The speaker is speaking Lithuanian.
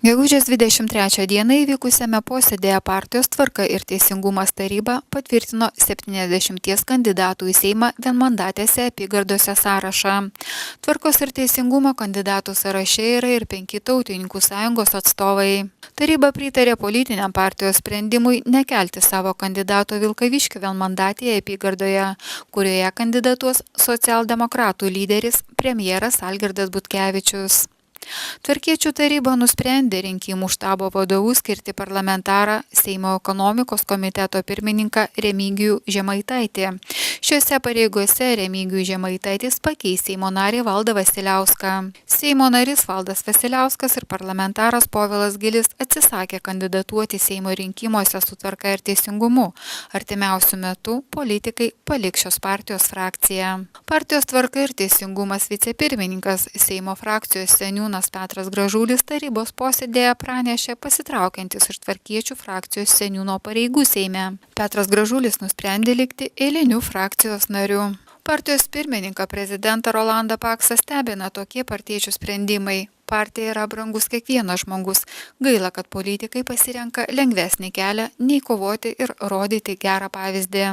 Gegužės 23 dieną įvykusiame posėdėje partijos Tvarka ir Teisingumas taryba patvirtino 70 kandidatų į Seimą vienmandatėse apygardose sąrašą. Tvarkos ir Teisingumo kandidatų sąraše yra ir 5 tautininkų sąjungos atstovai. Taryba pritarė politiniam partijos sprendimui nekelti savo kandidato Vilkaviškio vienmandatėje apygardoje, kurioje kandidatuos socialdemokratų lyderis premjeras Algirdas Butkevičius. Tvarkiečių taryba nusprendė rinkimų štabo vadovu skirti parlamentarą Seimo ekonomikos komiteto pirmininką Remigijų Žemaitaitį. Šiuose pareigose Remigijus Žemaitaitis pakeis Seimo narį Valdą Vasiliauską. Seimo narys Valdas Vasiliauskas ir parlamentaras Povilas Gilis atsisakė kandidatuoti Seimo rinkimuose su Tvarka ir Teisingumu. Artimiausiu metu politikai paliks šios partijos frakciją. Partijos Tvarka ir Teisingumas vicepirmininkas Seimo frakcijos seniūnas Petras Gražulis tarybos posėdėje pranešė pasitraukiantis iš Tvarkiečių frakcijos seniūno pareigų Seime. Petras Gražulis nusprendė likti eiliniu frakcijos nariu. Partijos pirmininką prezidentą Rolandą Paksą stebina tokie partiečių sprendimai. Partija yra brangus kiekvienas žmogus. Gaila, kad politikai pasirenka lengvesnį kelią, nei kovoti ir rodyti gerą pavyzdį.